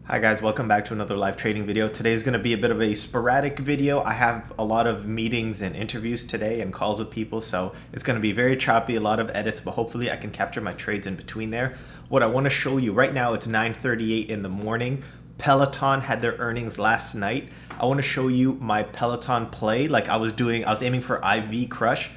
Hi guys, welcome back to another live trading video. Today is going to be a bit of a sporadic video. I have a lot of meetings and interviews today and calls with people, so it's going to be very choppy, a lot of edits, but hopefully I can capture my trades in between there. What I want to show you right now, it's 9:38 in the morning. Peloton had their earnings last night. I want to show you my Peloton play like I was aiming for IV crush.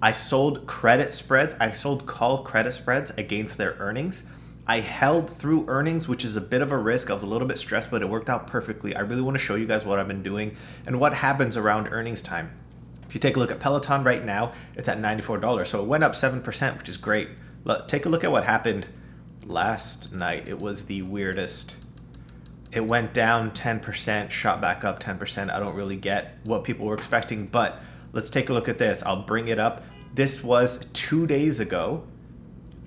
I sold credit spreads. I sold call credit spreads against their earnings. I held through earnings, which is a bit of a risk. I was a little bit stressed, but it worked out perfectly. I really want to show you guys what I've been doing and what happens around earnings time. If you take a look at Peloton right now, it's at $94. So it went up 7%, which is great. Take a look at what happened last night. It was the weirdest. It went down 10%, shot back up 10%. I don't really get what people were expecting, but let's take a look at this. I'll bring it up. This was 2 days ago.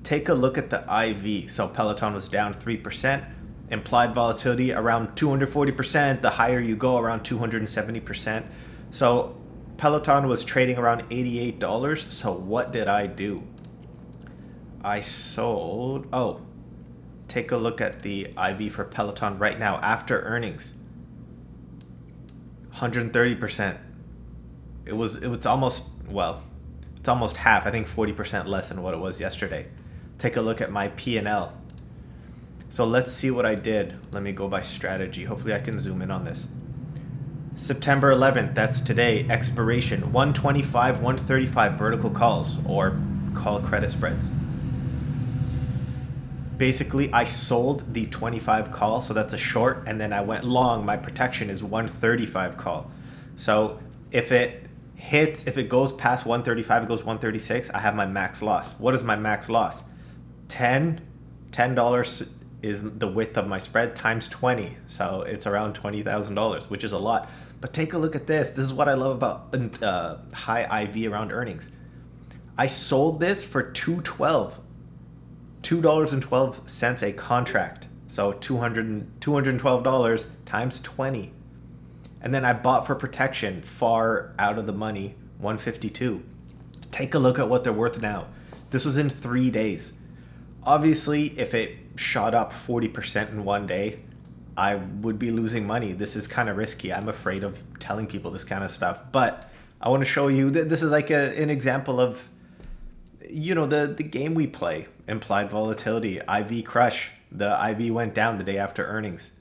Take a look at the IV. So Peloton was down 3%. Implied volatility around 240%. The higher you go, around 270%. So Peloton was trading around $88. So what did I do? I sold. Oh, take a look at the IV for Peloton right now after earnings. 130%. It's almost, well, it's almost half. I think 40% less than what it was yesterday. Take a look at my P&L. So let's see what I did. Let me go by strategy. Hopefully I can zoom in on this. September 11th, that's today, expiration, 125, 135 vertical calls or call credit spreads. Basically, I sold the 25 call, so that's a short, and then I went long. My protection is 135 call. So if it goes past 135, it goes 136, I have my max loss. What is my max loss? $10 is the width of my spread times 20. So it's around $20,000, which is a lot. But take a look at this. This is what I love about high IV around earnings. I sold this for $2.12 a contract. So $212 times 20. And then I bought for protection far out of the money, 152. Take a look at what they're worth now. This was in 3 days. Obviously, if it shot up 40% in one day, I would be losing money. This is kind of risky. I'm afraid of telling people this kind of stuff. But I want to show you that this is like an example of, you know, the game we play. Implied volatility, IV crush. The IV went down the day after earnings.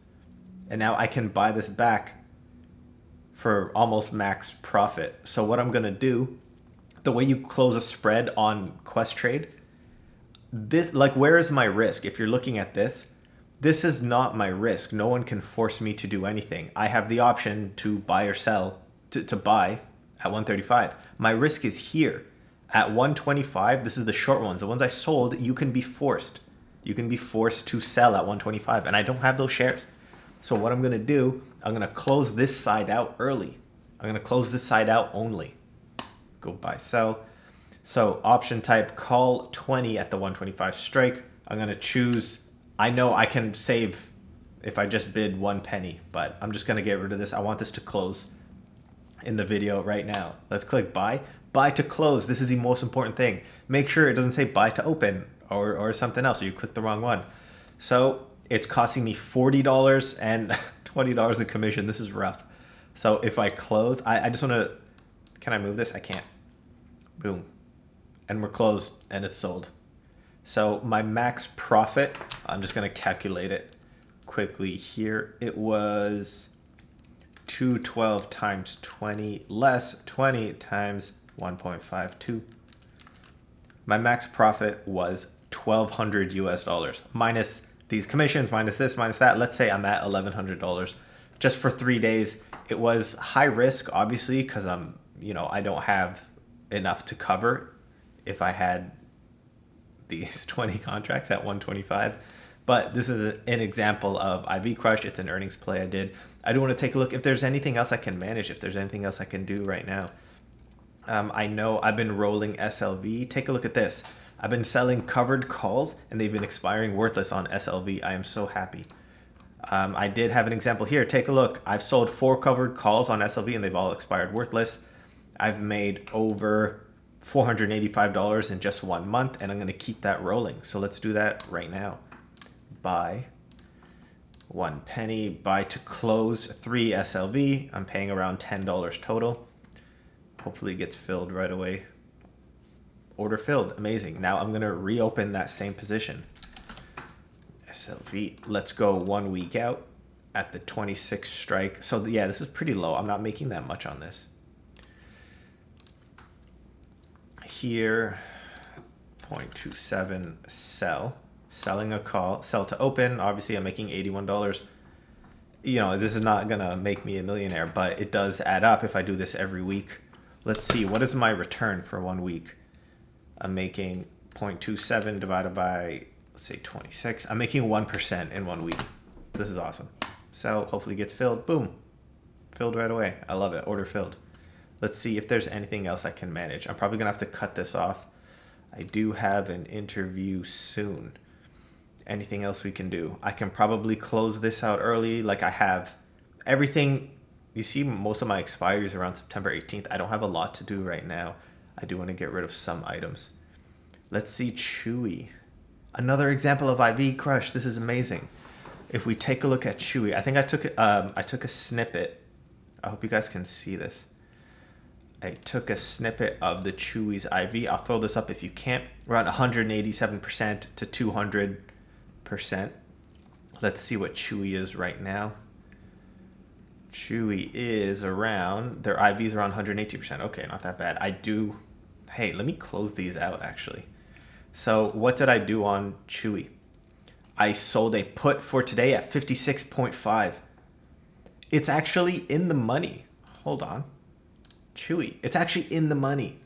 And now I can buy this back for almost max profit. So what I'm going to do, the way you close a spread on Questrade, this, like, where is my risk? If you're looking at this, this is not my risk. No one can force me to do anything. I have the option to buy or sell, to buy at 135. My risk is here at 125. This is the short ones. The ones I sold, you can be forced. You can be forced to sell at 125, and I don't have those shares. So what I'm going to do, I'm going to close this side out early. I'm going to close this side out only. Go buy, sell. So option type, call 20 at the 125 strike. I'm going to choose, I know I can save if I just bid 1 penny, but I'm just going to get rid of this. I want this to close in the video right now. Let's click buy. Buy to close. This is the most important thing. Make sure it doesn't say buy to open or something else, or you click the wrong one. So it's costing me $40 and $20 in commission. This is rough. So if I close, I just want to, can I move this? I can't. Boom. And we're closed and it's sold. So my max profit, I'm just going to calculate it quickly here. It was 212 times 20 less 20 times 1.52. My max profit was $1,200 US, minus these commissions, minus this, minus that. Let's say I'm at $1,100 just for 3 days. It was high risk, obviously, because I don't have enough to cover if I had these 20 contracts at 125. But this is an example of IV crush. It's an earnings play I did. I do want to take a look if there's anything else I can manage, if there's anything else I can do right now. I know I've been rolling SLV. Take a look at this. I've been selling covered calls and they've been expiring worthless on SLV. I am so happy. I did have an example here. Take a look. I've sold 4 covered calls on SLV and they've all expired worthless. I've made over $485 in just 1 month, and I'm going to keep that rolling. So let's do that right now. Buy 1 penny, buy to close 3 SLV. I'm paying around $10 total. Hopefully it gets filled right away. Order filled. Amazing. Now I'm going to reopen that same position. SLV. Let's go 1 week out at the 26 strike. So yeah, this is pretty low. I'm not making that much on this. Here, 0.27 sell. Selling a call. Sell to open. Obviously, I'm making $81. You know, this is not going to make me a millionaire, but it does add up if I do this every week. Let's see. What is my return for 1 week? I'm making 0.27 divided by, let's say, 26. I'm making 1% in 1 week. This is awesome. Sell, hopefully gets filled. Boom. Filled right away. I love it. Order filled. Let's see if there's anything else I can manage. I'm probably going to have to cut this off. I do have an interview soon. Anything else we can do? I can probably close this out early. Like I have everything. You see most of my expiries around September 18th. I don't have a lot to do right now. I do want to get rid of some items. Let's see Chewy. Another example of IV crush. This is amazing. If we take a look at Chewy, I think I took a snippet. I hope you guys can see this. I took a snippet of the Chewy's IV. I'll throw this up if you can't. Around 187% to 200%. Let's see what Chewy is right now. Chewy is around, their IV is around 180%. Okay, not that bad. Hey, let me close these out actually. So what did I do on Chewy? I sold a put for today at 56.5. It's actually in the money. Hold on. Chewy, it's actually in the money.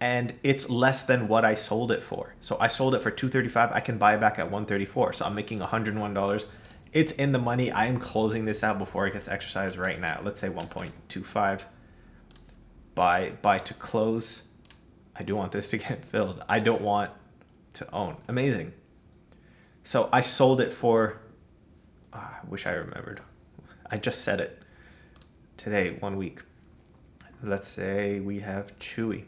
And it's less than what I sold it for. So I sold it for $235. I can buy it back at $134. So I'm making $101. It's in the money. I am closing this out before it gets exercised right now. Let's say 1.25. Buy to close. I do want this to get filled. I don't want to own. Amazing. So I sold it for, I wish I remembered. I just said it. Today, 1 week. Let's say we have Chewy.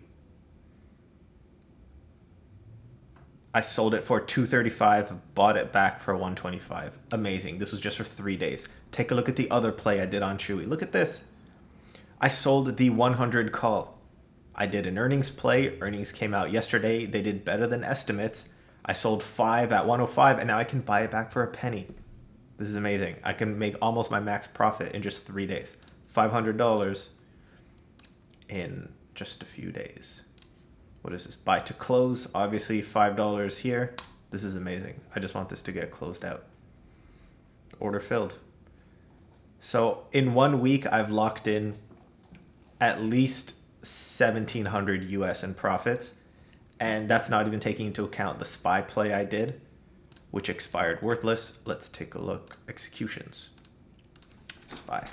I sold it for $235, bought it back for $125. Amazing. This was just for 3 days. Take a look at the other play I did on Chewy. Look at this. I sold the 100 call. I did an earnings play. Earnings came out yesterday. They did better than estimates. I sold 5 at 105, and now I can buy it back for a penny. This is amazing. I can make almost my max profit in just 3 days. $500 in just a few days. What is this? Buy to close. Obviously $5 here. This is amazing. I just want this to get closed out. Order filled. So in 1 week, I've locked in at least 1,700 US in profits. And that's not even taking into account the SPY play I did, which expired worthless. Let's take a look. Executions. SPY.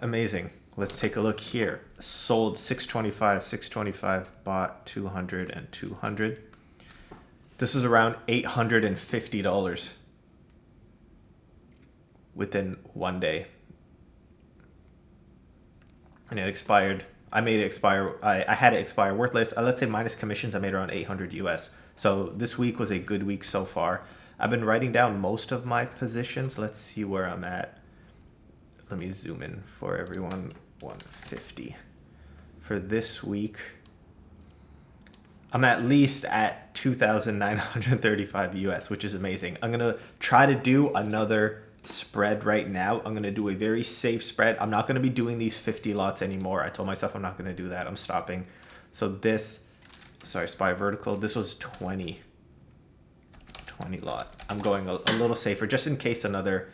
Amazing. Let's take a look here. Sold 625, bought 200 and 200. This is around $850 within 1 day. And it expired. I made it expire. I had it expire worthless. Let's say minus commissions, I made around 800 US. So this week was a good week so far. I've been writing down most of my positions. Let's see where I'm at. Let me zoom in for everyone. 150 for this week. I'm at least at 2,935 US, which is amazing. I'm gonna try to do another spread right now. I'm gonna do a very safe spread. I'm not gonna be doing these 50 lots anymore. I told myself I'm not gonna do that. I'm stopping. So this, sorry, SPY vertical, this was 20 lot. I'm going a little safer just in case another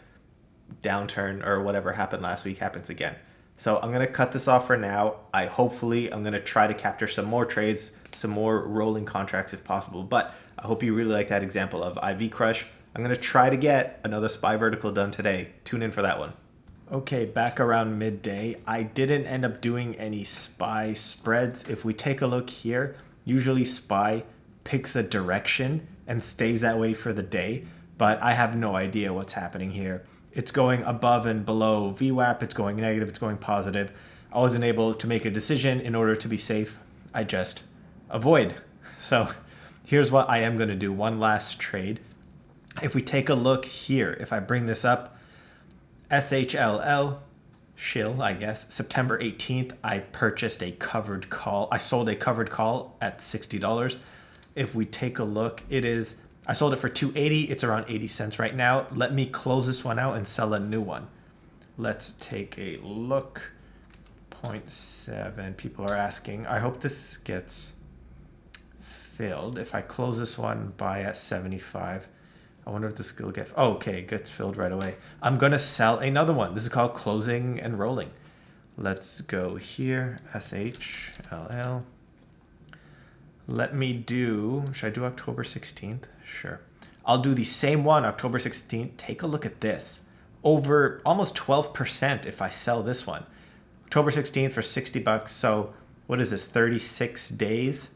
downturn or whatever happened last week happens again. So I'm going to cut this off for now. I'm going to try to capture some more trades, some more rolling contracts if possible. But I hope you really like that example of IV Crush. I'm going to try to get another SPY vertical done today. Tune in for that one. Okay, back around midday. I didn't end up doing any SPY spreads. If we take a look here, usually SPY picks a direction and stays that way for the day. But I have no idea what's happening here. It's going above and below VWAP. It's going negative. It's going positive. I wasn't able to make a decision. In order to be safe, I just avoid. So here's what I am going to do. One last trade. If we take a look here, if I bring this up, SHLL, shill, I guess, September 18th, I purchased a covered call. I sold a covered call at $60. If we take a look, I sold it for $2.80. It's around 80 cents right now. Let me close this one out and sell a new one. Let's take a look. 0.7. People are asking. I hope this gets filled. If I close this one, buy at 75. I wonder if this will get... Oh, okay, it gets filled right away. I'm going to sell another one. This is called closing and rolling. Let's go here. SHLL. Let me do... Should I do October 16th? Sure. I'll do the same one, October 16th. Take a look at this. Over almost 12% if I sell this one. October 16th for $60. So what is this? 36 days?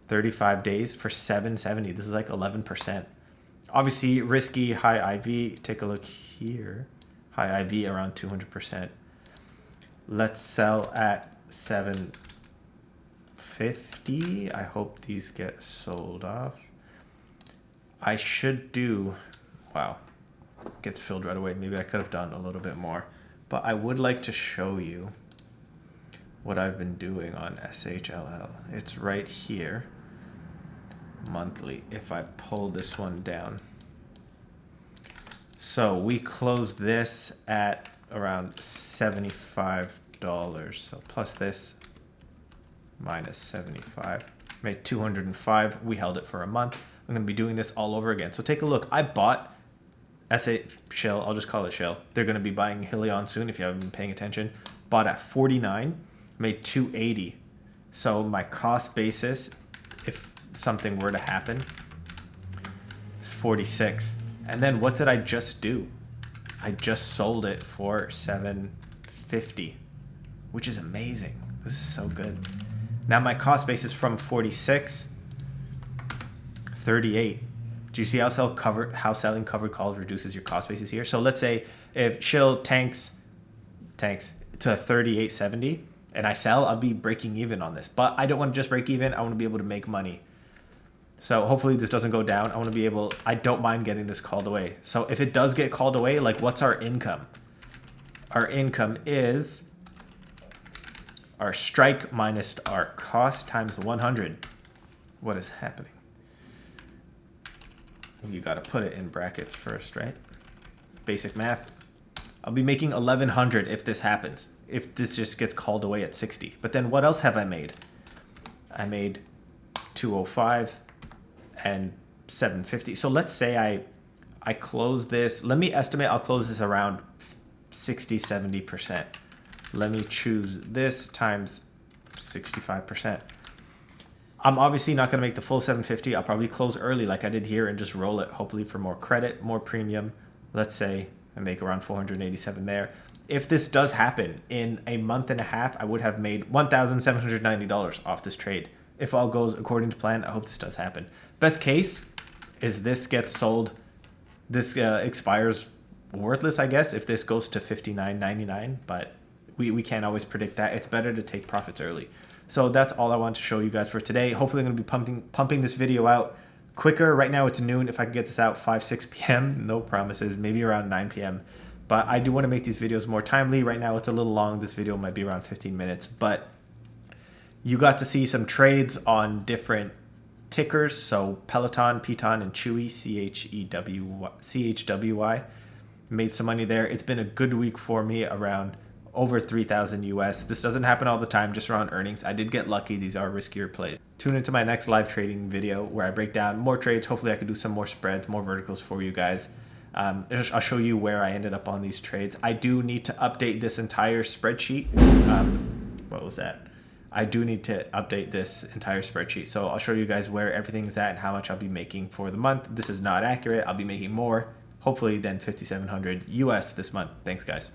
35 days for $7.70. This is like 11%. Obviously risky, high IV. Take a look here. High IV around 200%. Let's sell at $7.50. I hope these get sold off. I should do... Wow. Gets filled right away. Maybe I could have done a little bit more. But I would like to show you what I've been doing on SHLL. It's right here. Monthly. If I pull this one down. So we closed this at around $75. So plus this minus 75. Made 205. We held it for a month. I'm going to be doing this all over again. So take a look. I bought Shell. I'll just call it Shell. They're going to be buying Helion soon if you haven't been paying attention. Bought at 49. Made 280. So my cost basis, if something were to happen, is 46. And then what did I just do? I just sold it for $7.50, which is amazing. This is so good. Now my cost basis from 46, 38. Do you see how selling covered calls reduces your cost basis here? So let's say if Shill tanks to 38.70 and I sell, I'll be breaking even on this. But I don't want to just break even. I want to be able to make money. So hopefully this doesn't go down. I don't mind getting this called away. So if it does get called away, like what's our income? Our income is our strike minus our cost times 100. What is happening? You got to put it in brackets first, right? Basic math. I'll be making 1,100 if this happens. If this just gets called away at 60. But then what else have I made? I made 205 and 750. So let's say I close this. Let me estimate I'll close this around 60-70%. Let me choose this times 65%. I'm obviously not going to make the full 750. I'll probably close early like I did here and just roll it, hopefully for more credit, more premium. Let's say I make around 487 there. If this does happen in a month and a half, I would have made $1,790 off this trade. If all goes according to plan, I hope this does happen. Best case is this gets sold. This expires worthless, I guess, if this goes to $59.99, but we can't always predict that. It's better to take profits early. So that's all I want to show you guys for today. Hopefully I'm going to be pumping this video out quicker. Right now it's noon. If I can get this out 5-6 p.m., no promises, maybe around 9 p.m. But I do want to make these videos more timely. Right now it's a little long. This video might be around 15 minutes, but you got to see some trades on different tickers. So PTON and CHWY, CHWY, made some money there. It's been a good week for me, around over 3,000 US. This doesn't happen all the time, just around earnings. I did get lucky. These are riskier plays. Tune into my next live trading video where I break down more trades. Hopefully I can do some more spreads, more verticals for you guys. I'll show you where I ended up on these trades. I do need to update this entire spreadsheet. What was that? I do need to update this entire spreadsheet. So I'll show you guys where everything's at and how much I'll be making for the month. This is not accurate. I'll be making more, hopefully, than 5,700 US this month. Thanks, guys.